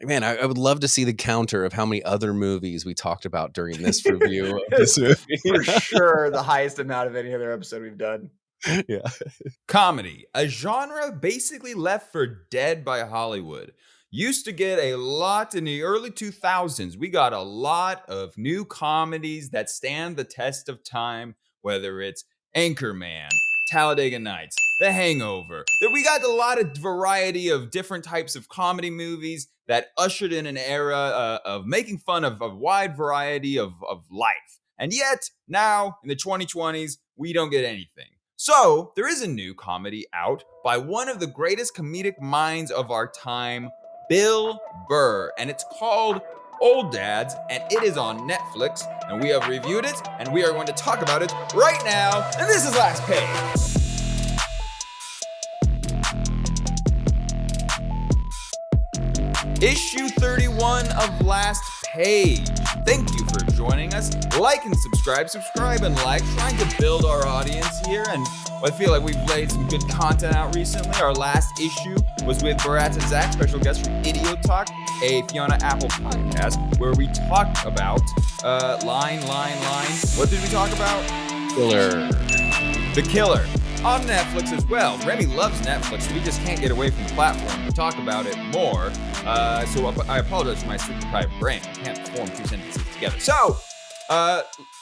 Man, I would love to see the counter of how many other movies we talked about during this review of this movie. For sure, the highest amount of any other episode we've done. Yeah. Comedy, a genre basically left for dead by Hollywood. Used to get a lot in the early 2000s. We got a lot of new comedies that stand the test of time, whether it's Anchorman, Talladega Nights, The Hangover. We got a lot of variety of different types of comedy movies that ushered in an era of making fun of a wide variety of life. And yet, now, in the 2020s, we don't get anything. So, there is a new comedy out by one of the greatest comedic minds of our time, Bill Burr, and it's called Old Dads, and it is on Netflix, and we have reviewed it, and we are going to talk about it right now, and this is Last Page. Issue 31 of Last Page. Thank you for joining us. Like and subscribe and like, trying to build our audience here, and I feel like we've laid some good content out recently. Our last issue was with Barat and Zach, special guest from Idiot Talk, a Fiona Apple podcast, where we talked about Line. What did we talk about? Killer. The Killer. On Netflix as well. Remy loves Netflix, so we just can't get away from the platform to talk about it more. So I apologize for my super private brain. I can't form two sentences together. So,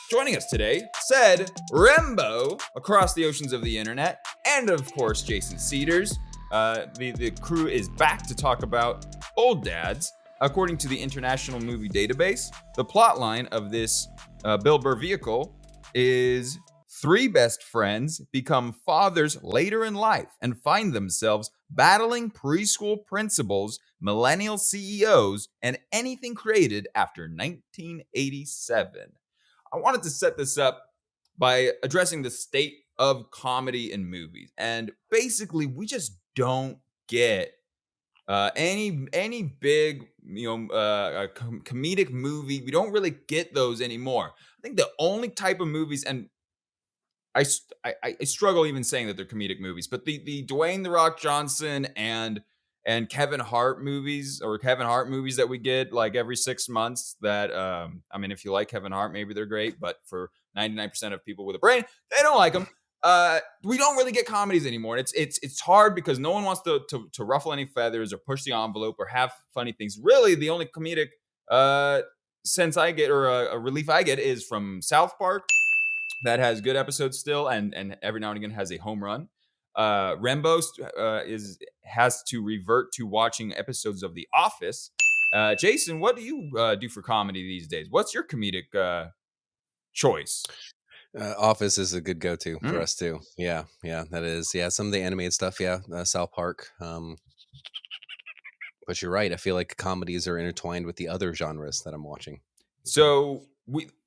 joining us today, said Rembo across the oceans of the internet, and of course, Jason Cedars. The crew is back to talk about Old Dads. According to the International Movie Database, the plotline of this Bill Burr vehicle is 3 best friends become fathers later in life and find themselves battling preschool principals, millennial CEOs, and anything created after 1987. I wanted to set this up by addressing the state of comedy in movies. And basically, we just don't get any big, comedic movie. We don't really get those anymore. I think the only type of movies, and I struggle even saying that they're comedic movies, but the Dwayne "The Rock" Johnson and Kevin Hart movies, that we get like every 6 months, that if you like Kevin Hart, maybe they're great, but for 99% of people with a brain, they don't like them. We don't really get comedies anymore. It's hard because no one wants to ruffle any feathers or push the envelope or have funny things. Really, the only comedic sense I get, or a relief I get, is from South Park. That has good episodes still, and every now and again has a home run. Rembo has to revert to watching episodes of The Office. Jason, what do you do for comedy these days? What's your comedic choice? Office is a good go-to for us too. Yeah, that is. Yeah, some of the animated stuff. Yeah, South Park. But you're right. I feel like comedies are intertwined with the other genres that I'm watching. So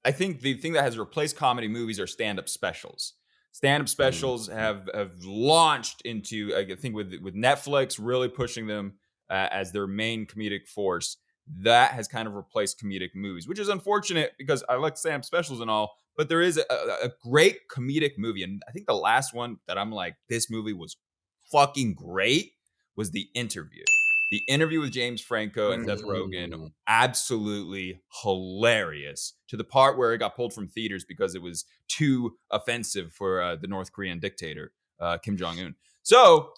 I think the thing that has replaced comedy movies are stand-up specials. Stand-up specials have launched into, I think, with Netflix really pushing them as their main comedic force. That has kind of replaced comedic movies, which is unfortunate because I like stand-up specials and all, but there is a great comedic movie. And I think the last one that I'm like, this movie was fucking great, was The Interview. The Interview with James Franco and Seth Rogen, absolutely hilarious, to the part where it got pulled from theaters because it was too offensive for the North Korean dictator, Kim Jong-un. So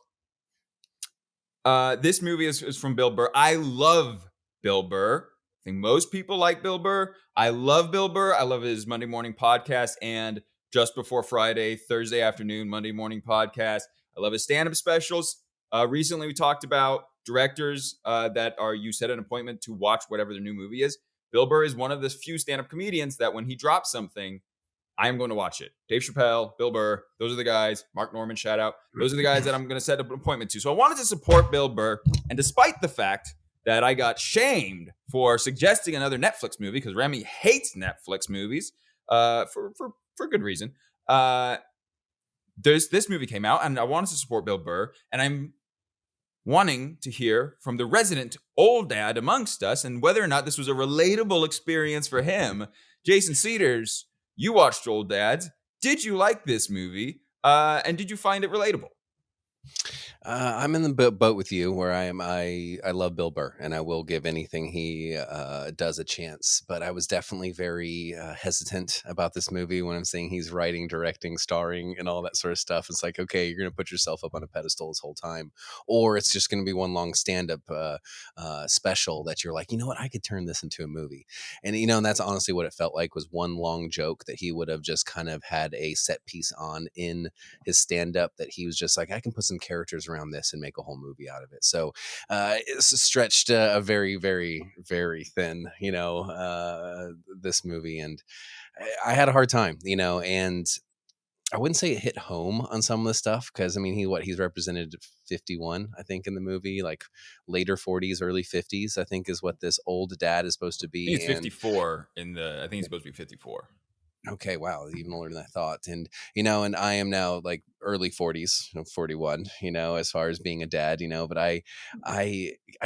this movie is from Bill Burr. I love Bill Burr. I think most people like Bill Burr. I love Bill Burr. I love his Monday morning podcast and Just Before Friday, Thursday afternoon, Monday morning podcast. I love his stand-up specials. Recently, we talked about directors that are, you set an appointment to watch whatever their new movie is. Bill Burr is one of the few stand-up comedians that when he drops something, I am going to watch it. Dave Chappelle, Bill Burr, those are the guys. Mark Norman, shout out. Those are the guys that I'm going to set up an appointment to. So I wanted to support Bill Burr. And despite the fact that I got shamed for suggesting another Netflix movie, because Remy hates Netflix movies for good reason, this movie came out, and I wanted to support Bill Burr, and I'm wanting to hear from the resident old dad amongst us and whether or not this was a relatable experience for him. Jason Cedars, you watched Old Dads. Did you like this movie? And did you find it relatable? I'm in the boat with you where I am. I love Bill Burr, and I will give anything he does a chance. But I was definitely very hesitant about this movie when I'm saying he's writing, directing, starring, and all that sort of stuff. It's like, okay, you're going to put yourself up on a pedestal this whole time, or it's just going to be one long stand-up special that you're like, you know what, I could turn this into a movie. And and that's honestly what it felt like, was one long joke that he would have just kind of had a set piece on in his stand-up, that he was just like, I can put some characters around this and make a whole movie out of it. So it's stretched a very, very, very thin, this movie. And I had a hard time, and I wouldn't say it hit home on some of the stuff, because I mean, he's represented 51, I think, in the movie, like later 40s, early 50s, I think, is what this old dad is supposed to I be. think it's 54 I think he's supposed to be 54. Okay, wow, even older than I thought. And and I am now like early 40s, 41, as far as being a dad, but I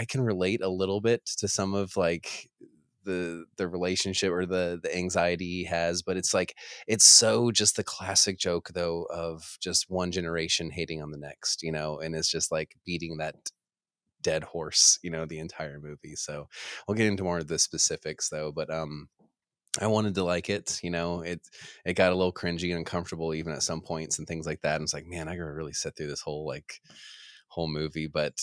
can relate a little bit to some of like the relationship, or the anxiety he has. But it's like, it's so just the classic joke though, of just one generation hating on the next, and it's just like beating that dead horse, the entire movie. So we'll get into more of the specifics though. But I wanted to like it, it got a little cringy and uncomfortable even at some points and things like that. And it's like, man, I gotta really sit through this whole movie. But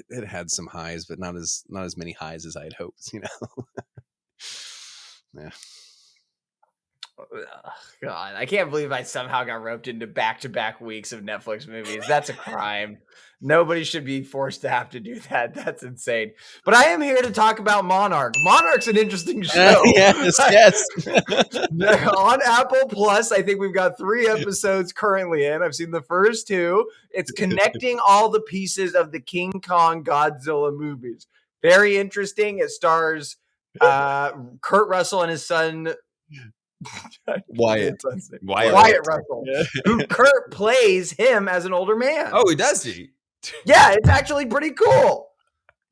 it had some highs, but not as many highs as I'd hoped, Yeah. Ugh, God, I can't believe I somehow got roped into back-to-back weeks of Netflix movies. That's a crime. Nobody should be forced to have to do that. That's insane. But I am here to talk about Monarch. Monarch's an interesting show. Yes. On Apple Plus, I think we've got 3 episodes currently in. I've seen the first 2. It's connecting all the pieces of the King Kong Godzilla movies. Very interesting. It stars Kurt Russell and his son Wyatt Russell, who Kurt plays him as an older man. Oh, he does. Yeah, it's actually pretty cool.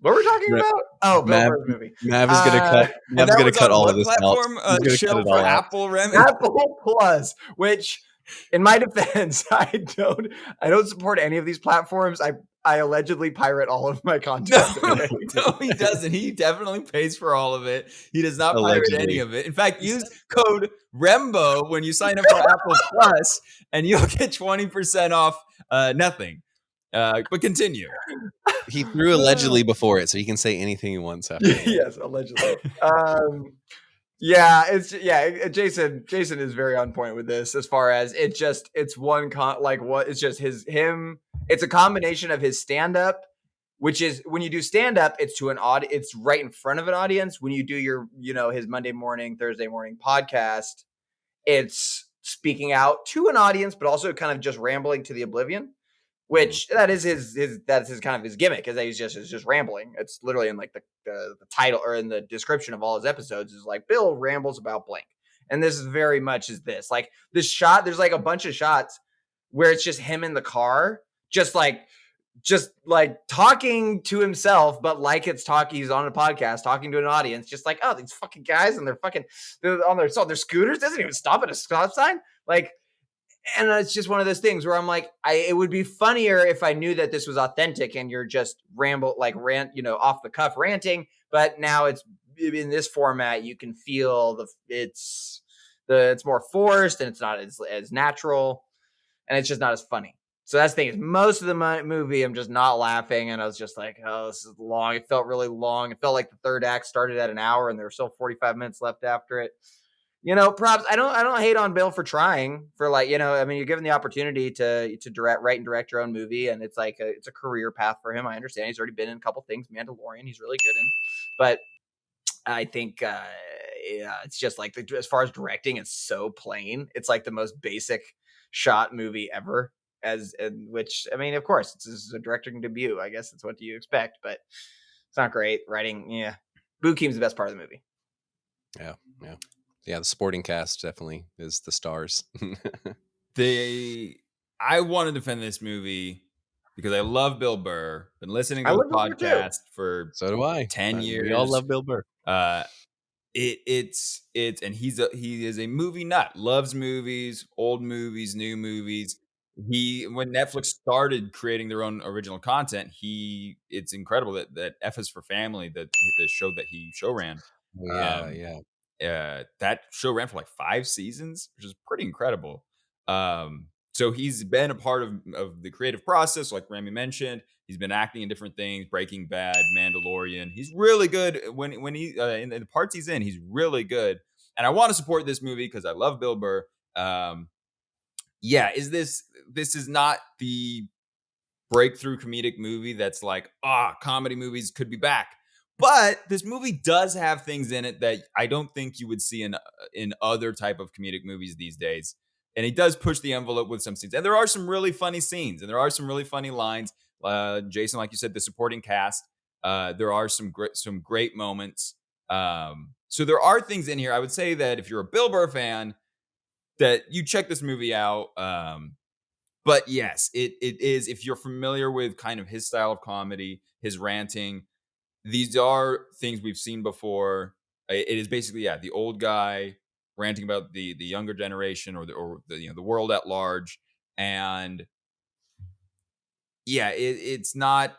What were we talking about? Oh, Bill Burr's movie. Mav is gonna cut. Mav's gonna cut all of this platform, out. show for Apple, Remy? Apple Plus, which, in my defense, I don't support any of these platforms. I allegedly pirate all of my content. No, he doesn't. He definitely pays for all of it. He does not pirate any of it. In fact, use code REMBO when you sign up for Apple Plus, and you'll get 20% off nothing. But continue. He threw allegedly before it, so he can say anything he wants after. Yes, allegedly. Jason is very on point with this, as far as it's a combination of his stand-up, which is, when you do stand-up, it's to an audience, it's right in front of an audience. When you do your, his Monday morning, Thursday morning podcast, it's speaking out to an audience, but also kind of just rambling to the oblivion. Which that's his kind of his gimmick, is that he's just rambling. It's literally in like the title, or in the description of all his episodes, is like, Bill rambles about blank. And this is very much is this. Like this shot, there's like a bunch of shots where it's just him in the car, just like talking to himself, but like he's on a podcast talking to an audience, just like, oh, these fucking guys, and they're on their scooters, doesn't even stop at a stop sign. Like, and it's just one of those things where I'm like, it would be funnier if I knew that this was authentic and you're just off the cuff ranting. But now it's in this format, you can feel it's more forced, and it's not as natural, and it's just not as funny. So that's the thing, is most of the movie, I'm just not laughing, and I was just like, oh, this is long. It felt really long. It felt like the third act started at an hour, and there were still 45 minutes left after it. Props. I don't hate on Bill for trying, for you're given the opportunity to write and direct your own movie, and it's like it's a career path for him. I understand he's already been in a couple things. Mandalorian, he's really good in, but I think it's just like, as far as directing, it's so plain. It's like the most basic shot movie ever. Which, I mean, of course, it's a directing debut. I guess that's what you expect, but it's not great writing. Yeah, Bookim's the best part of the movie. Yeah, the sporting cast definitely is the stars. I want to defend this movie because I love Bill Burr. Been listening to the podcast for so do I. 10 years. We all love Bill Burr. And he is a movie nut. Loves movies, old movies, new movies. when Netflix started creating their own original content, it's incredible that F is for Family, the show that he show ran. Yeah, yeah. That show ran for like 5 seasons, which is pretty incredible. So he's been a part of the creative process, like Remy mentioned. He's been acting in different things, Breaking Bad, Mandalorian. He's really good when he in the parts he's in. He's really good, and I want to support this movie because I love Bill Burr. Yeah, this is not the breakthrough comedic movie that's like, comedy movies could be back. But this movie does have things in it that I don't think you would see in other type of comedic movies these days. And he does push the envelope with some scenes. And there are some really funny scenes, and there are some really funny lines. Jason, like you said, the supporting cast, there are some great moments. So there are things in here. I would say that if you're a Bill Burr fan, that you check this movie out. But yes, it is. If you're familiar with kind of his style of comedy, his ranting, these are things we've seen before. It is basically, the old guy ranting about the younger generation or the world at large. And yeah, it's not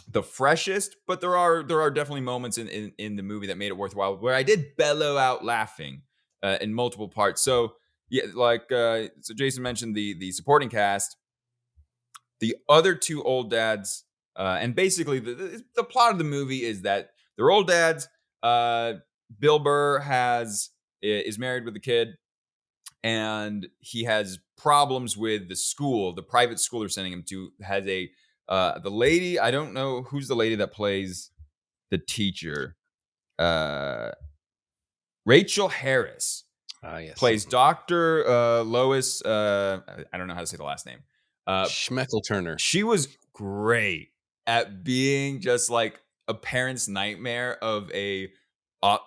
the freshest, but there are definitely moments in the movie that made it worthwhile where I did bellow out laughing in multiple parts. So yeah, like so Jason mentioned the supporting cast, the other two old dads, and basically the plot of the movie is that they're old dads. Bill Burr is married with a kid, and he has problems with the school, the private school they're sending him to. Has the lady, I don't know who's the lady that plays the teacher. Rachel Harris Yes. plays Dr. Lois. I don't know how to say the last name. Schmeckel Turner. She was great at being just like a parent's nightmare of a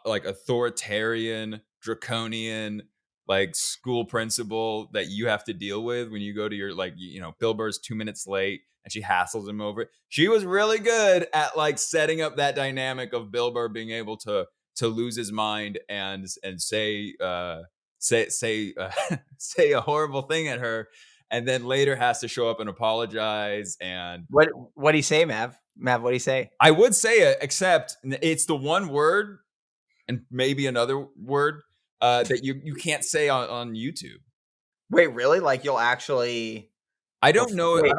like authoritarian, draconian, like school principal that you have to deal with when you go to your, like, Bill Burr's 2 minutes late and she hassles him over it. She was really good at like setting up that dynamic of Bill Burr being able to lose his mind and say say a horrible thing at her, and then later has to show up and apologize. And what do you say, Mav? Mav, what do you say? I would say it, except it's the one word and maybe another word that you can't say on YouTube. Wait, really? Like you'll actually? I don't know. Wait.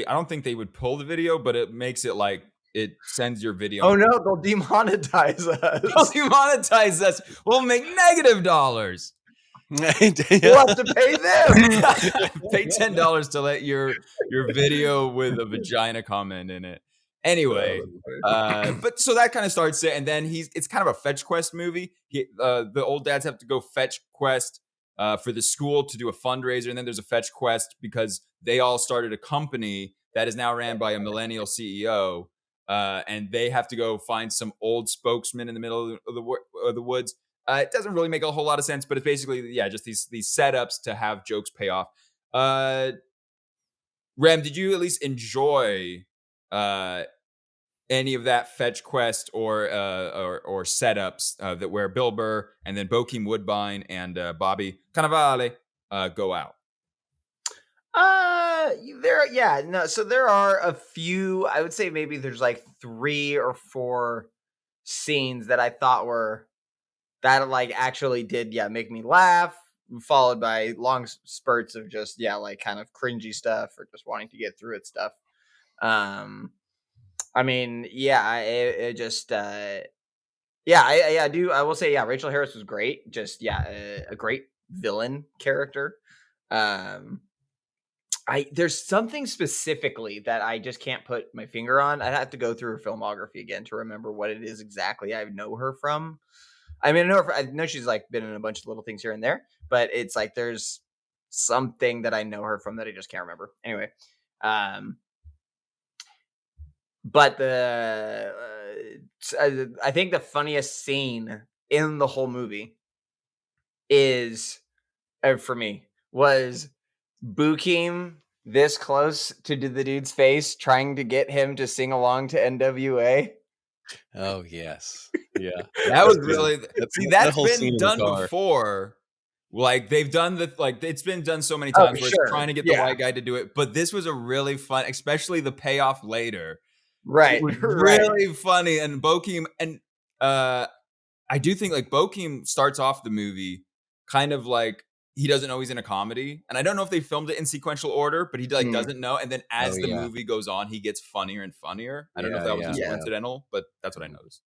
I don't think they would pull the video, but it makes it like it sends your video. Oh no, they'll demonetize us. They'll demonetize us. We'll make negative dollars. We'll have to pay them. Pay $10 to let your video with a vagina comment in it. Anyway, but so that kind of starts it, and then it's kind of a fetch quest movie. The old dads have to go fetch quest for the school to do a fundraiser, and then there's a fetch quest because they all started a company that is now ran by a millennial CEO, and they have to go find some old spokesman in the middle of the woods. It doesn't really make a whole lot of sense, but it's basically, just these setups to have jokes pay off. Rem, did you at least enjoy any of that fetch quest or setups that where Bill Burr and then Bokeem Woodbine and Bobby Cannavale go out? So there are a few. I would say maybe there's like 3 or 4 scenes that I thought were that like actually did make me laugh, followed by long spurts of just like kind of cringy stuff or just wanting to get through it stuff. I mean, it just I will say Rachel Harris was great. Just a great villain character. There's something specifically that I just can't put my finger on. I'd have to go through her filmography again to remember what it is exactly I know her from. I mean, I know she's like been in a bunch of little things here and there, but it's like there's something that I know her from that I just can't remember. Anyway, but I think the funniest scene in the whole movie is, for me, was Bokeem this close to the dude's face, trying to get him to sing along to NWA. Oh yes, yeah. That was really. See, that's been done before. Like they've done it's been done so many Oh, times for where it's sure. trying to get the Yeah. white guy to do it, but this was a really fun, especially the payoff later. It Right. was Right. really funny, and Bokeem and I do think like Bokeem starts off the movie kind of like he doesn't know he's in a comedy, and I don't know if they filmed it in sequential order, but he like Mm. doesn't know, and then Oh as the yeah, movie goes on, he gets funnier and funnier. I don't know if yeah, that was yeah. just Yeah. coincidental, but that's what I noticed.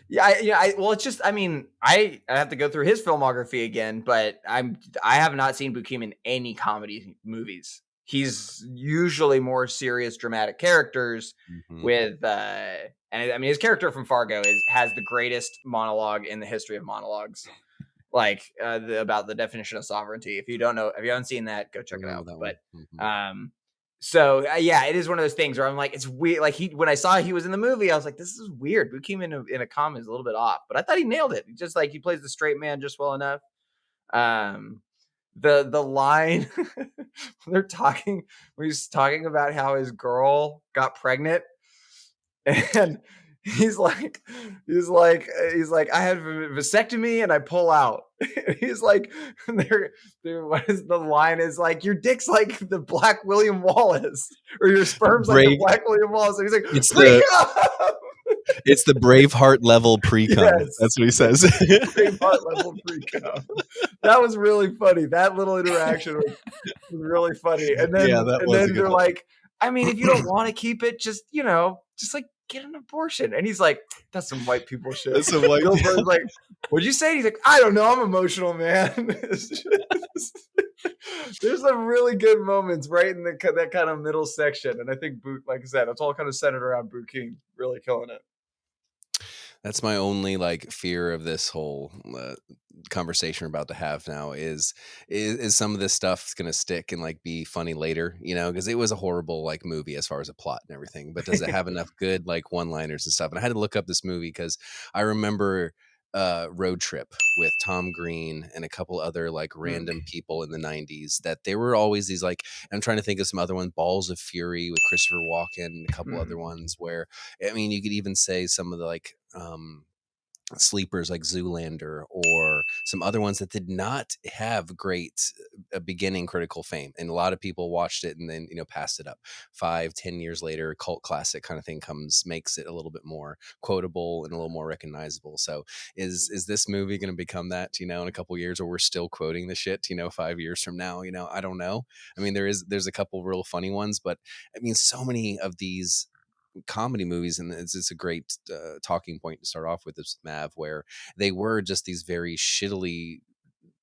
Yeah, well, it's just, I mean, I have to go through his filmography again, but I have not seen Bukim in any comedy movies. He's usually more serious, dramatic characters Mhm. with, and I mean, his character from Fargo has the greatest monologue in the history of monologues, like about the definition of sovereignty. If you don't know, if you haven't seen that, go I check it remember out. that one. But Mhm. um, so yeah, it is one of those things where I'm like, it's weird. Like when I saw he was in the movie, I was like, this is weird. Bukim in a com is a little bit off, but I thought he nailed it. Just like he plays the straight man just well enough. Um, the line they're talking, when he's talking about how his girl got pregnant, and he's like, I have a vasectomy and I pull out. He's like, what is the line? Is like, your dick's like the Black William Wallace, or your sperm's like the Brave. Black William Wallace. And he's like, It's freak the up. it's the Braveheart level pre-cum. Yes, That's what he says. Braveheart level freak out. That was really funny. That little interaction was really funny. And Yeah, then that was a good they're one. like, I mean, if you don't want to keep it, just just like get an abortion. And he's like, that's some white people shit. That's some white Bill Burr's like, what'd you say? And he's like, I don't know. I'm emotional, man. There's some really good moments right in that kind of middle section. And I think, like I said, it's all kind of centered around King really killing it. That's my only like fear of this whole conversation we're about to have now is some of this stuff going to stick and like be funny later, because it was a horrible like movie as far as a plot and everything, but does it have enough good like one-liners and stuff? And I had to look up this movie because I remember Road Trip with Tom Green and a couple other like random people in the 90s, that there were always these like, I'm trying to think of some other ones, Balls of Fury with Christopher Walken and a couple other ones where, I mean, you could even say some of the like sleepers like Zoolander or some other ones that did not have great beginning critical fame, and a lot of people watched it and then passed it up. 5-10 years later, cult classic kind of thing makes it a little bit more quotable and a little more recognizable. So is this movie going to become that in a couple years, or we're still quoting the shit 5 years from now? I don't know. I mean, there's a couple real funny ones, but I mean, so many of these comedy movies, and it's a great talking point to start off with this, Mav, where they were just these very shittily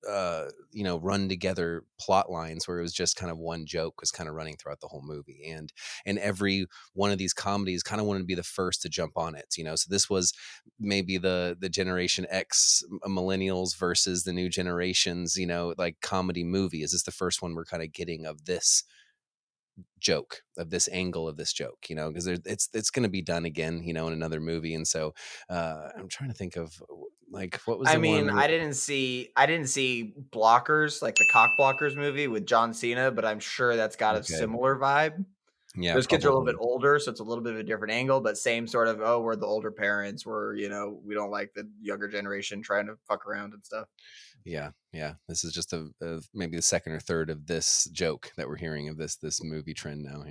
run together plot lines where it was just kind of one joke was kind of running throughout the whole movie, and every one of these comedies kind of wanted to be the first to jump on it. So this was maybe the Generation X millennials versus the new generations, like comedy movie. Is this the first one we're kind of getting of this joke, of this angle of this joke, because it's going to be done again, in another movie? And so I'm trying to think of like, what was I the mean, one? I didn't see Blockers, like the Cock Blockers movie with John Cena, but I'm sure that's got a Okay, similar vibe. yeah, Those kids are a little bit probably. older, so it's a little bit of a different angle, but same sort of, oh, we're the older parents, we don't like the younger generation trying to fuck around and stuff. Yeah, this is just a maybe the second or third of this joke that we're hearing of this movie trend now.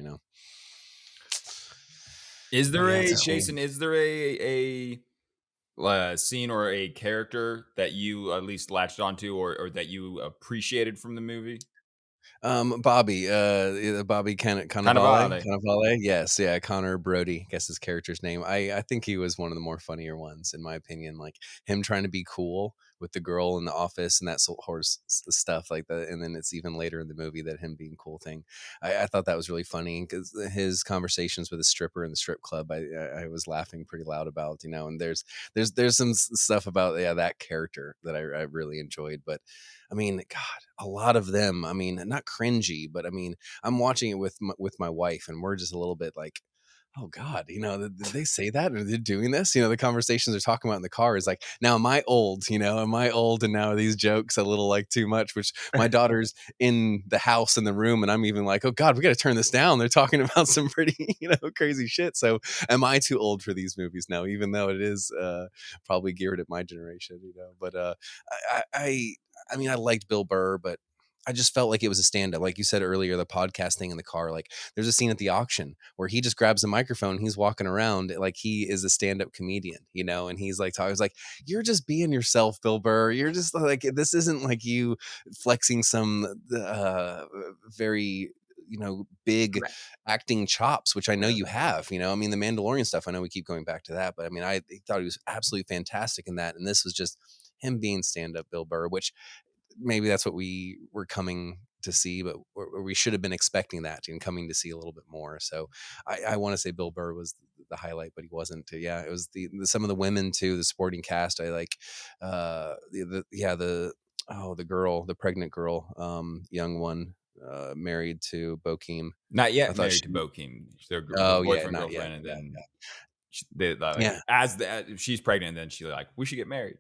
Is But there yeah, it's a a whole. Jason? Is there a scene or a character that you at least latched onto, or that you appreciated from the movie? Bobby, Bobby Cannavale, Cannavale. yes, yeah, Connor Brody, I guess his character's name. I think he was one of the more funnier ones in my opinion, like him trying to be cool with the girl in the office and that sort of stuff like that, and then it's even later in the movie that him being cool thing. I thought that was really funny because his conversations with a stripper in the strip club, I was laughing pretty loud about, and there's some stuff about that character that I really enjoyed. But I mean, God, a lot of them, I mean, not cringy, but I mean, I'm watching it with my wife, and we're just a little bit like, oh God, did they say that? Or they're doing this? The conversations they're talking about in the car is like, now am I old? Am I old? And now are these jokes a little like too much? Which my daughter's in the house in the room, and I'm even like, oh God, we got to turn this down. They're talking about some pretty, crazy shit. So am I too old for these movies now? Even though it is probably geared at my generation, But I mean, I liked Bill Burr, but I just felt like it was a stand-up. Like you said earlier, the podcast thing in the car. Like there's a scene at the auction where he just grabs a microphone, he's walking around like he is a stand-up comedian, you know, and he's like talking. It's like, you're just being yourself, Bill Burr. You're just like, this isn't like you flexing some very, you know, big Right. acting chops, which I know you have. You know, I mean, the Mandalorian stuff, I know we keep going back to that, but I mean, I thought he was absolutely fantastic in that, and this was just him being stand-up Bill Burr, which maybe that's what we were coming to see, but we should have been expecting that and coming to see a little bit more. So I want to say Bill Burr was the highlight, but he wasn't. Yeah, it was some of the women too, the supporting cast. I like the girl, the pregnant girl, young one, married to Bokeem. Not I yet thought married she, to Bokeem. Their oh yeah, boyfriend, not yet. girlfriend, and Yeah, then they, like, yeah. as she's pregnant, and then she's like, we should get married.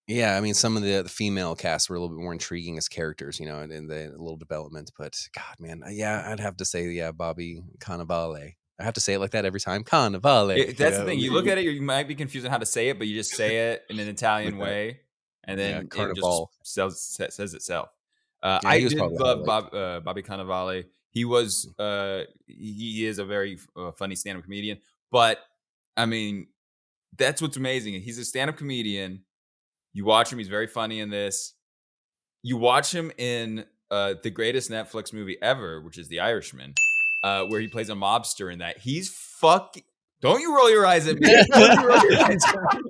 Yeah, I mean, some of the female casts were a little bit more intriguing as characters, you know, and a little development. But God, man, yeah, I'd have to say, yeah, Bobby Cannavale. I have to say it like that every time, Cannavale. That's the thing. You look at it, you might be confused on how to say it, but you just say it in an Italian like that. way, and Yeah, then it Carnival. just says itself. Yeah, I he was did probably the love highlight. Bobby Cannavale. He was he is a very funny stand-up comedian, but I mean, that's what's amazing. He's a stand-up comedian. You watch him; he's very funny in this. You watch him in the greatest Netflix movie ever, which is The Irishman, where he plays a mobster in that. He's fucking... Don't you roll your eyes at me. Don't you roll your eyes at me.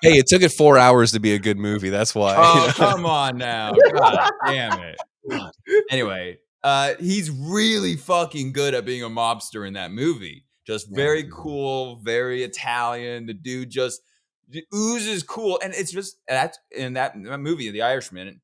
Hey, it took it 4 hours to be a good movie. That's why. Oh, come on now. God damn it. Anyway, he's really fucking good at being a mobster in that movie. Just very cool, very Italian. The dude just oozes cool, and it's just that's in that movie, The Irishman.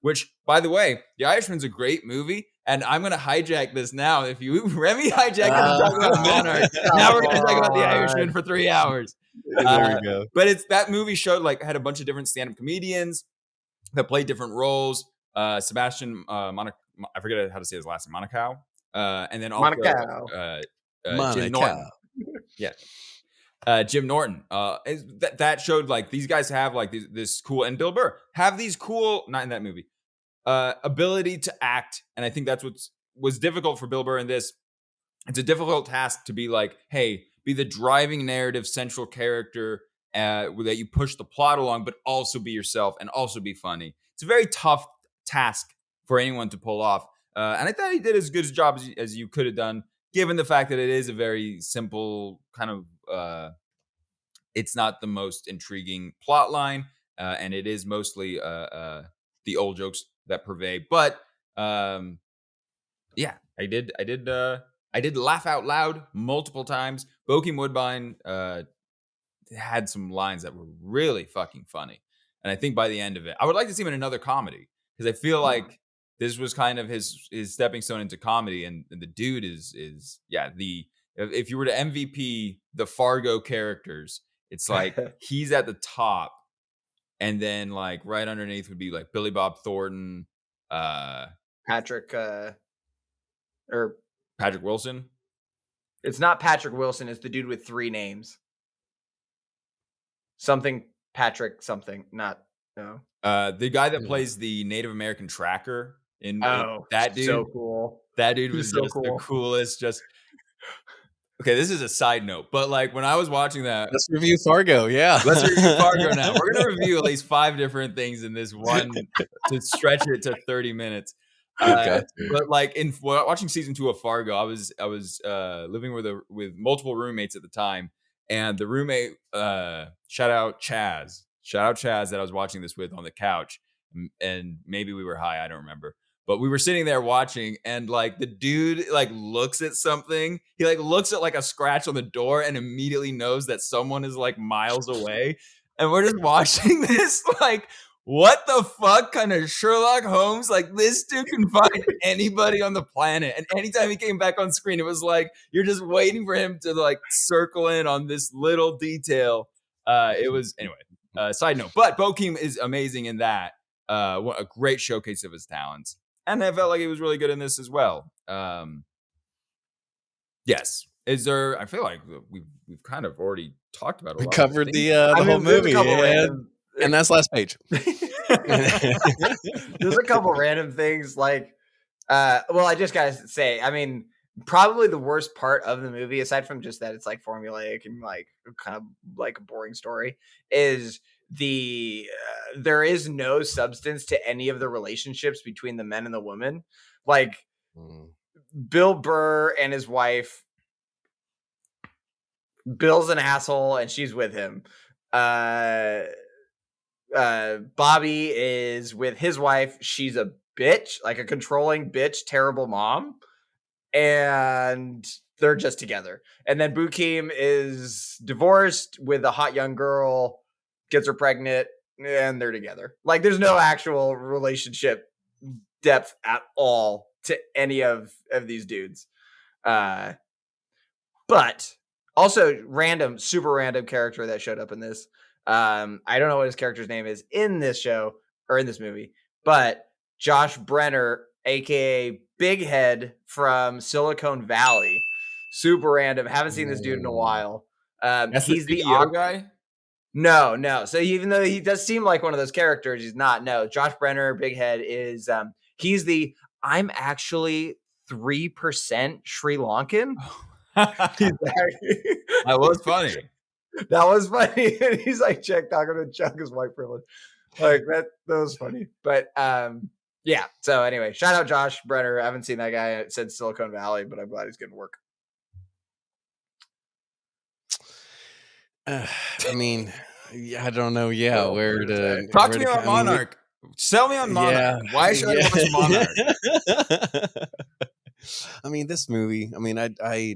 Which, by the way, The Irishman's a great movie, and I'm gonna hijack this now. If you Remy hijacked it and talk about Monarch, now we're gonna talk about The Irishman for 3 hours. There we go. But it's that movie showed had a bunch of different stand-up comedians that played different roles. Sebastian I forget how to say his last name, Monaco, and then also Jim Norton. Yeah. Jim Norton. That showed these guys have this cool, and Bill Burr have these cool, not in that movie, ability to act. And I think that's was difficult for Bill Burr in this. It's a difficult task to be hey, be the driving narrative central character that you push the plot along, but also be yourself and also be funny. It's a very tough task for anyone to pull off. And I thought he did as good a job as you could have done, given the fact that it is a very simple kind of, it's not the most intriguing plot line, and it is mostly the old jokes that pervade. But yeah, I did laugh out loud multiple times. Bokeem Woodbine had some lines that were really fucking funny, and I think by the end of it, I would like to see him in another comedy, because I feel like this was kind of his stepping stone into comedy, and the dude is if you were to MVP the Fargo characters, it's he's at the top, and then right underneath would be Billy Bob Thornton, Patrick Wilson. It's not Patrick Wilson. It's the dude with 3 names. Something Patrick something. Not no. The guy that plays the Native American tracker in that dude. So cool. That dude was just the coolest. Just okay. This is a side note, but when I was watching that, let's review Fargo. Yeah, let's review Fargo now. We're gonna review at least 5 different things in this one to stretch it to 30 minutes. But in watching season 2 of Fargo, I was living with multiple roommates at the time, and the roommate, shout out Chaz that I was watching this with on the couch, and maybe we were high, I don't remember, but we were sitting there watching, and the dude looks at something, he looks at a scratch on the door and immediately knows that someone is miles away, and we're just watching this what the fuck kind of Sherlock Holmes? This dude can find anybody on the planet. And anytime he came back on screen, it was you're just waiting for him to circle in on this little detail. It was, anyway, side note. But Bokeem is amazing in that. What a great showcase of his talents. And I felt like he was really good in this as well. Yes. I feel like we've kind of already talked about it. We covered the whole movie. And that's last page. There's a couple random things like, well, I just gotta say, I mean, probably the worst part of the movie, aside from just that it's like formulaic and like kind of like a boring story, is there is no substance to any of the relationships between the men and the women. Like Bill Burr and his wife. Bill's an asshole and she's with him. Bobby is with his wife. She's a bitch, like a controlling bitch, terrible mom. And they're just together. And then Bukim is divorced with a hot young girl, gets her pregnant, and they're together. Like there's no actual relationship depth at all to any of these dudes. But also super random character that showed up in this. I don't know what his character's name is in this show or in this movie, but Josh Brenner, aka Big Head from Silicon Valley. Super random. Haven't seen this dude in a while. That's He's the the CEO guy? No. So even though he does seem like one of those characters, he's not. No, Josh Brenner, Big Head, is he's the I'm actually 3% Sri Lankan. That was funny. That was funny. And he's like, check, not gonna chug his white privilege. Like that was funny. But yeah. So anyway, shout out Josh Brenner. I haven't seen that guy since Silicon Valley, but I'm glad he's getting work. I mean, I don't know. Yeah, where to talk where to me to, on Monarch. Sell me on Monarch. Why should I watch Monarch? I mean, this movie. I mean, I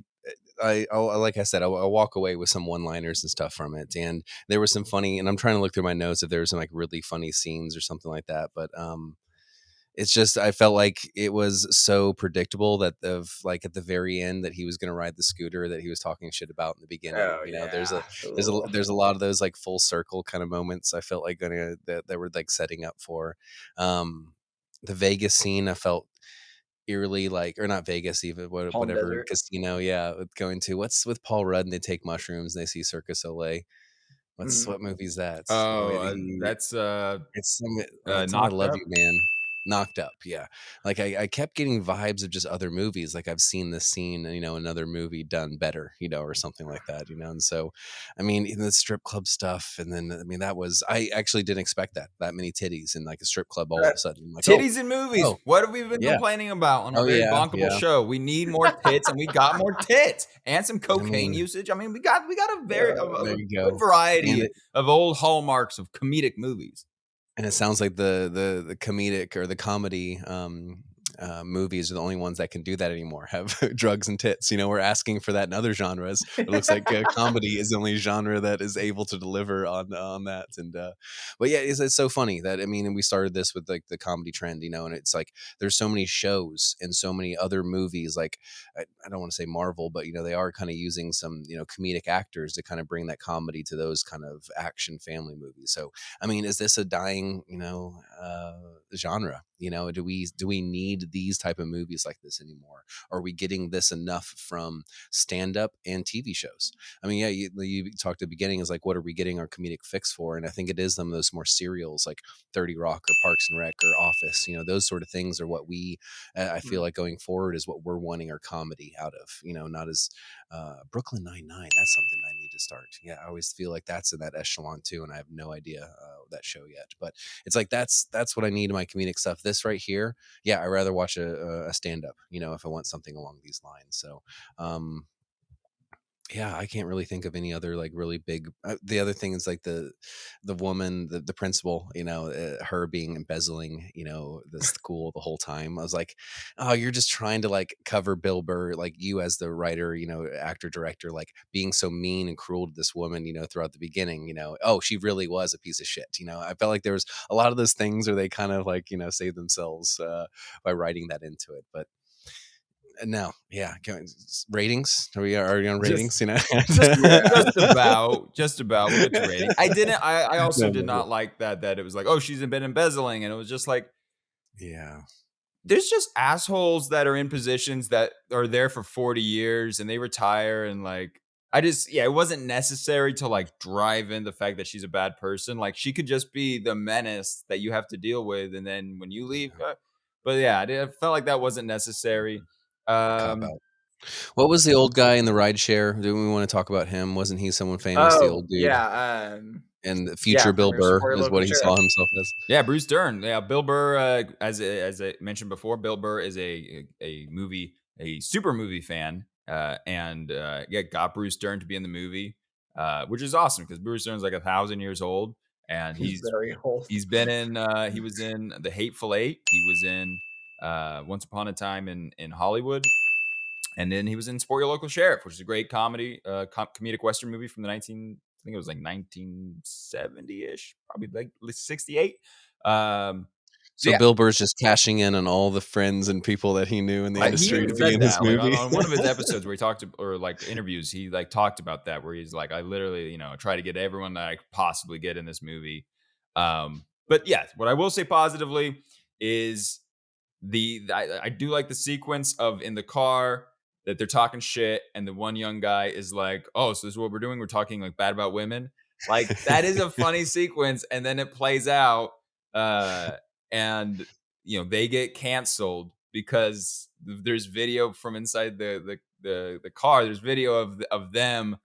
like I said, I walk away with some one-liners and stuff from it, and there was some funny. And I'm trying to look through my notes if there was some like really funny scenes or something like that. But it's just I felt like it was so predictable that like at the very end that he was going to ride the scooter that he was talking shit about in the beginning. Oh, you know, yeah. there's a lot of those like full circle kind of moments. I felt like that were like setting up for the Vegas scene. I felt eerily like, or not Vegas, even whatever Desert. casino. Yeah, going to what's with Paul Rudd and they take mushrooms and they see Circus Soleil. What movie's that? That's it's some it's I Knocked Love Up? You, Man. Knocked Up, yeah. Like I kept getting vibes of just other movies. Like I've seen this scene, another movie done better, or something like that, And so, I mean, in the strip club stuff, and then I mean I actually didn't expect that many titties in like a strip club all of a sudden. Like titties in movies. oh, What have we been yeah. complaining about on a Oh, very yeah, bonkable yeah. show? We need more tits, and we got more tits and some cocaine mean, usage. I mean, we got a very there you good go. variety of old hallmarks of comedic movies. And it sounds like the comedic or the comedy movies are the only ones that can do that anymore. Have drugs and tits. We're asking for that in other genres. It looks like comedy is the only genre that is able to deliver on that. And but yeah, it's so funny that and we started this with like the comedy trend, and it's like there's so many shows and so many other movies. Like I don't want to say Marvel, but they are kind of using some comedic actors to kind of bring that comedy to those kind of action family movies. So I mean, is this a dying genre? Do we need these type of movies like this anymore? Are we getting this enough from stand-up and TV shows? I mean, yeah, you talked at the beginning is like, what are we getting our comedic fix for? And I think it is some of those more serials like 30 Rock or Parks and Rec or Office. Those sort of things are what we I feel like going forward is what we're wanting our comedy out of. Not as Brooklyn Nine-Nine. That's something I need to start. Yeah, I always feel like that's in that echelon too, and I have no idea that show yet. But it's like that's what I need in my comedic stuff. This right here, yeah, I'd rather watch a stand-up, if I want something along these lines. So yeah, I can't really think of any other like really big. The other thing is like the woman, the principal, her being embezzling, the school the whole time. I was like, oh, you're just trying to like cover Bill Burr, like you as the writer, actor, director, like being so mean and cruel to this woman, throughout the beginning. Oh, she really was a piece of shit. I felt like there was a lot of those things where they kind of like save themselves by writing that into it, but. No, yeah. Ratings? Are we already on ratings? Just about. We'll get to ratings. I also did not like that it was like, oh, she's been embezzling, and it was just like, yeah. There's just assholes that are in positions that are there for 40 years and they retire and like it wasn't necessary to like drive in the fact that she's a bad person. Like she could just be the menace that you have to deal with, and then when you leave. But yeah, I felt like that wasn't necessary. Cop out. What was the old guy in the rideshare? Do we want to talk about him? Wasn't he someone famous? The Oh old dude. yeah, and the future Bill Burr is what he saw himself as. Yeah, Bruce Dern. Yeah, Bill Burr. As I mentioned before, Bill Burr is a super movie fan, and got Bruce Dern to be in the movie, which is awesome because Bruce Dern's like 1,000 years old, and he's very old. He's been in. He was in The Hateful Eight. He was in Once Upon a Time in Hollywood. And then he was in Support Your Local Sheriff, which is a great comedic Western movie from the I think it was like 1970-ish, probably like 68. So Bill Burr's just cashing in on all the friends and people that he knew in the industry to be in his movie. Like on one of his episodes where he talked to, or like interviews, he like talked about that, where he's like, I literally, try to get everyone that I could possibly get in this movie. But yeah, what I will say positively is I do like the sequence of in the car that they're talking shit, and the one young guy is like, "Oh, so this is what we're doing? We're talking like bad about women." Like that is a funny sequence, and then it plays out, and they get canceled because there's video from inside the car. There's video of them,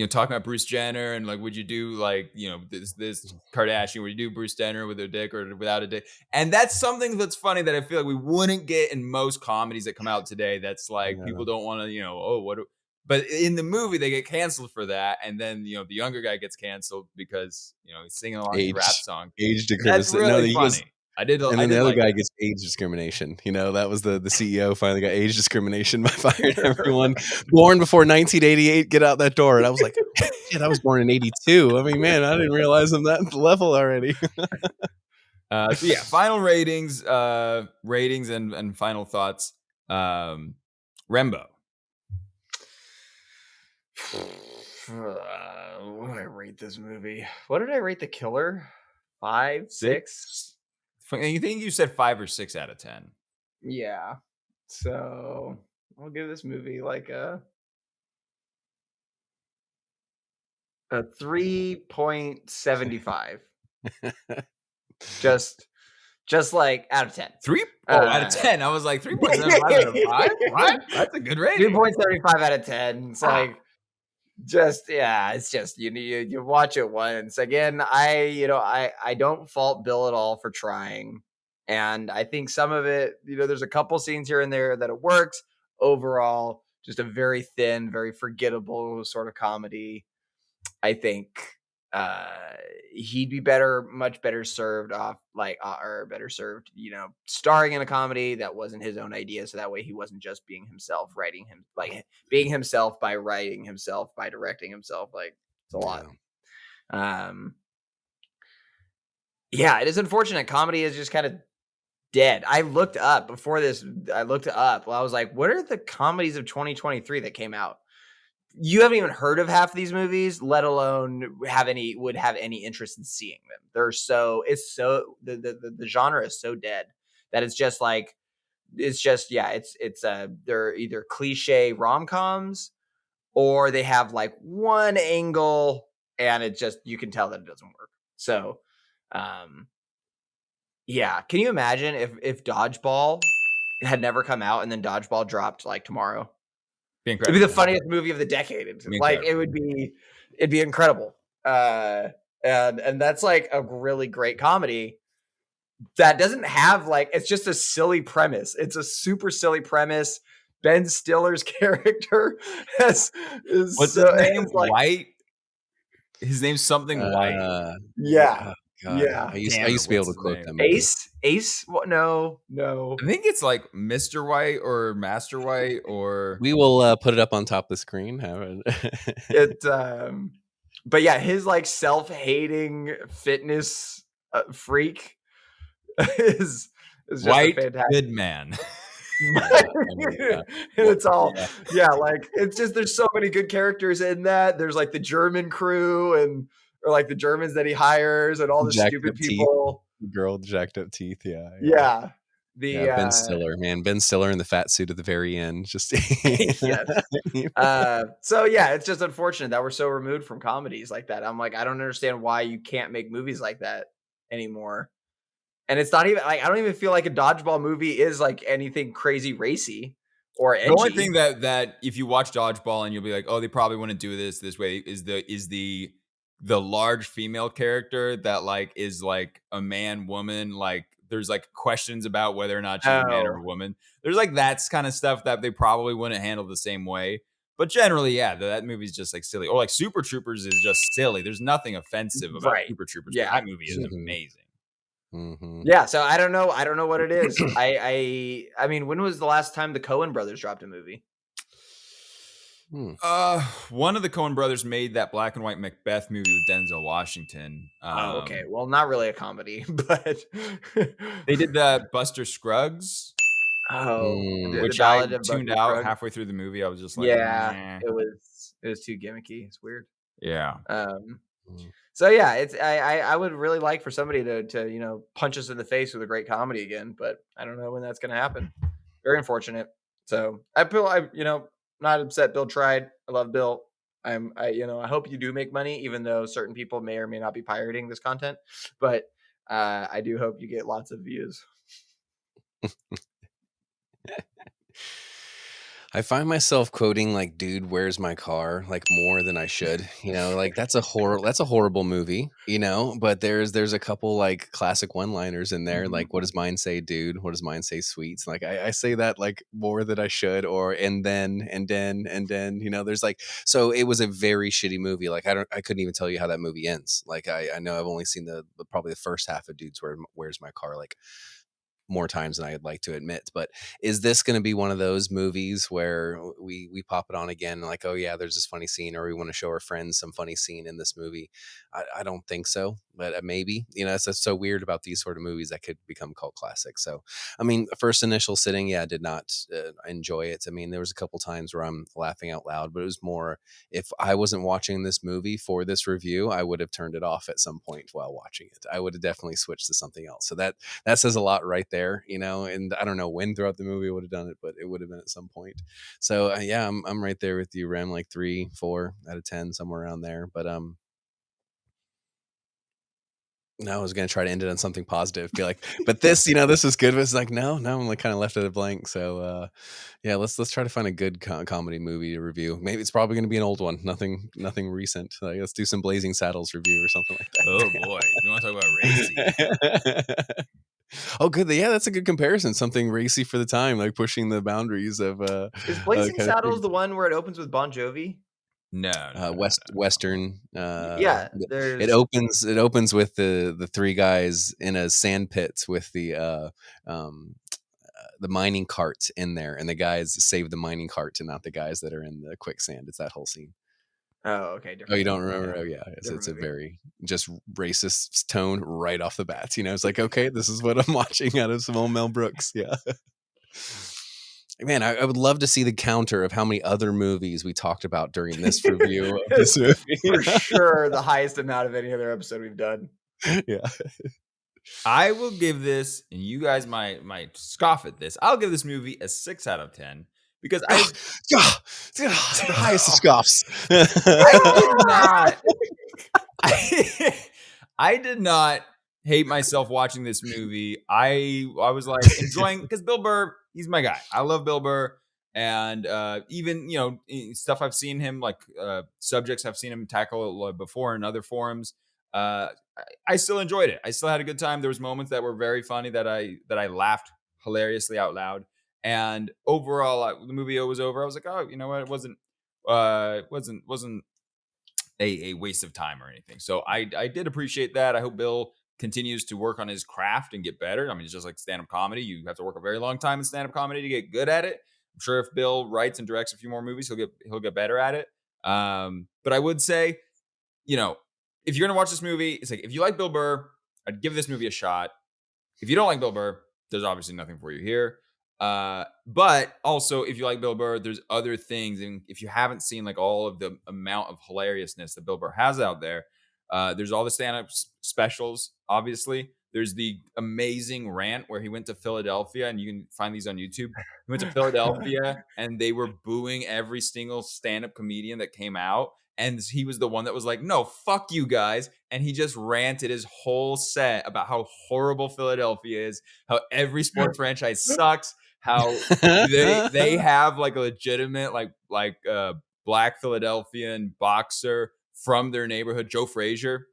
talking about Bruce Jenner and like, would you do like, this Kardashian, would you do Bruce Jenner with a dick or without a dick? And that's something that's funny that I feel like we wouldn't get in most comedies that come out today. That's like, people don't want to, but in the movie they get canceled for that. And then, the younger guy gets canceled because, he's singing along a rap song. Age discrimination. That's really funny. And then the other guy gets age discrimination. That was the CEO finally got age discrimination by firing everyone born before 1988. Get out that door. And I was like, shit, I was born in 82. I mean, man, I didn't realize I'm that level already. So yeah, final ratings and final thoughts. Rembo. What did I rate this movie? What did I rate The Killer? 5, 6? You think you said 5 or 6 out of 10? Yeah. So I'll give this movie like a 3.75. just like out of 10. 3? Out of 10. I was like 3.75 out of 5. What? That's a good rating. 3.75 out of 10. It's like it's just you watch it once. Again, I don't fault Bill at all for trying. And I think some of it, there's a couple scenes here and there that it works. Overall, just a very thin, very forgettable sort of comedy. I think he'd be much better served starring in a comedy that wasn't his own idea. So that way he wasn't just being himself, being himself by writing himself, by directing himself. Like it's a lot. It is unfortunate. Comedy is just kind of dead. I looked up before this. I was like, what are the comedies of 2023 that came out? You haven't even heard of half of these movies, let alone would have any interest in seeing them. The genre is so dead that it's just like, they're either cliche rom-coms or they have like one angle and it just, you can tell that it doesn't work. So, can you imagine if Dodgeball had never come out and then Dodgeball dropped like tomorrow? It'd be the funniest movie of the decade. It'd be incredible. And that's like a really great comedy that doesn't have it's just a silly premise. It's a super silly premise. Ben Stiller's character what's his name? White. His name's something White. Yeah. God. Yeah, I used to be able to quote them. Ace. What? No. I think it's like Mr. White or Master White, or we will put it up on top of the screen. But yeah, his like self-hating fitness freak is just White good man. It's all it's just there's so many good characters in that. There's like the German crew or like the Germans that he hires and all the stupid people. The girl with jacked up teeth. Yeah. The Yeah, Ben Stiller, man. Ben Stiller in the fat suit at the very end. Just yes. So yeah, it's just unfortunate that we're so removed from comedies like that. I'm like, I don't understand why you can't make movies like that anymore. And it's not even like I don't even feel like a dodgeball movie is like anything crazy racy or The only edgy. thing that if you watch Dodgeball and you'll be like, oh, they probably want to do this way is the large female character that like is like a man woman, like there's like questions about whether or not she's a man or Oh, a woman. There's like that's kind of stuff that they probably wouldn't handle the same way. But generally, yeah, that movie's just like silly. Or like Super Troopers is just silly. There's nothing offensive about right. Super Troopers, but Yeah. that movie is amazing. Yeah, so I don't know. I don't know what it is. I mean, when was the last time the Coen brothers dropped a movie? Hmm. One of the Coen brothers made that black and white Macbeth movie with Denzel Washington. Oh, okay. Well, not really a comedy, but They did the Buster Scruggs, oh, the which I Ballad of tuned Buster out Scruggs. halfway through the movie. I was just like, Yeah, nah. it was too gimmicky. It's weird. Yeah. Um, Mm. so yeah, it's I would really like for somebody to punch us in the face with a great comedy again, but I don't know when that's gonna happen. Very unfortunate. So I not upset Bill tried. I love Bill. I hope you do make money, even though certain people may or may not be pirating this content. But I do hope you get lots of views. I find myself quoting like "dude, where's my car?" like more than I should. Like that's a horrible movie, but there's a couple like classic one-liners in there, like "what does mine say, dude? What does mine say, sweets?" Like I say that like more than I should, or and then, there's like, so it was a very shitty movie. Like I couldn't even tell you how that movie ends. Like I know I've only seen probably the first half of "Dudes, Where's My Car?" like more times than I'd like to admit. But is this going to be one of those movies where we pop it on again and like, oh yeah, there's this funny scene, or we want to show our friends some funny scene in this movie? I don't think so, but maybe. It's so weird about these sort of movies that could become cult classics. So I mean, first initial sitting, yeah, I did not enjoy it. I mean, there was a couple times where I'm laughing out loud, but it was more, if I wasn't watching this movie for this review, I would have turned it off at some point while watching it. I would have definitely switched to something else. So that says a lot right there, and I don't know when throughout the movie I would have done it, but it would have been at some point. So yeah, I'm right there with you, Rem, like 3-4 out of 10, somewhere around there. But no, I was gonna try to end it on something positive, be like, but this, this is good. But it's like, no, I'm like kind of left at a blank. So yeah, let's try to find a good comedy movie to review. Maybe it's probably gonna be an old one, nothing recent. Like, let's do some Blazing Saddles review or something like that. Oh boy, you want to talk about racy? Oh, good. Yeah, that's a good comparison. Something racy for the time, like pushing the boundaries of Is Blazing kind of Saddles things. the one where it opens with Bon Jovi? No. Western. Yeah, It there's opens with the three guys in a sand pit with the mining cart in there, and the guys save the mining cart and not the guys that are in the quicksand. It's that whole scene. oh, okay, Oh, different you don't movie. remember? Oh, yeah. Different It's a movie. very just racist tone right off the bat. It's like, okay, this is what I'm watching out of some old Mel Brooks. Yeah. Man, I would love to see the counter of how many other movies we talked about during this review of this movie. For sure, the highest amount of any other episode we've done. Yeah. I will give this, and you guys might scoff at this. I'll give this movie a 6 out of 10 because The highest of scoffs. I did not. I did not hate myself watching this movie. I was like enjoying, because Bill Burr, he's my guy. I love Bill Burr, and even stuff I've seen him like subjects I've seen him tackle before in other forums. I still enjoyed it. I still had a good time. There was moments that were very funny that I laughed hilariously out loud. And overall, the movie was over. I was like, oh, you know what? It wasn't a waste of time or anything. So I did appreciate that. I hope Bill continues to work on his craft and get better. I mean, it's just like stand-up comedy. You have to work a very long time in stand-up comedy to get good at it. I'm sure if Bill writes and directs a few more movies, he'll get better at it. But I would say, if you're gonna watch this movie, it's like, if you like Bill Burr, I'd give this movie a shot. If you don't like Bill Burr, there's obviously nothing for you here. But also, if you like Bill Burr, there's other things. And if you haven't seen like all of the amount of hilariousness that Bill Burr has out there, there's all the stand-up specials, obviously. There's the amazing rant where he went to Philadelphia, and you can find these on YouTube. He went to Philadelphia, and they were booing every single stand-up comedian that came out. And he was the one that was like, no, fuck you guys. And he just ranted his whole set about how horrible Philadelphia is, how every sports franchise sucks, how they have like a legitimate like black Philadelphian boxer from their neighborhood, Joe Frazier,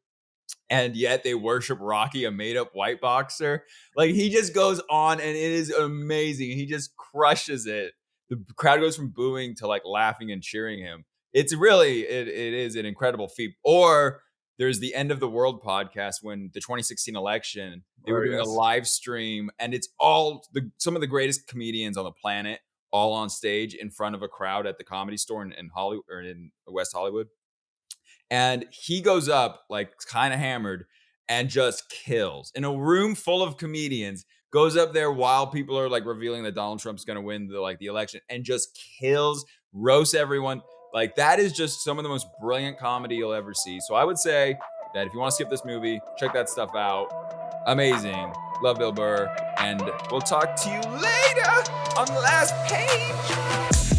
and yet they worship Rocky, a made-up white boxer. Like, he just goes on, and it is amazing. He just crushes it. The crowd goes from booing to like laughing and cheering him. It's really it is an incredible feat. Or there's the End of the World podcast when the 2016 election, they were doing a live stream, and it's all some of the greatest comedians on the planet all on stage in front of a crowd at the Comedy Store in Hollywood, or in West Hollywood. And he goes up like kind of hammered and just kills in a room full of comedians, goes up there while people are like revealing that Donald Trump's going to win the election, and just kills, roasts everyone. Like, that is just some of the most brilliant comedy you'll ever see. So I would say that if you want to skip this movie, check that stuff out. Amazing. Love Bill Burr. And we'll talk to you later on the last page.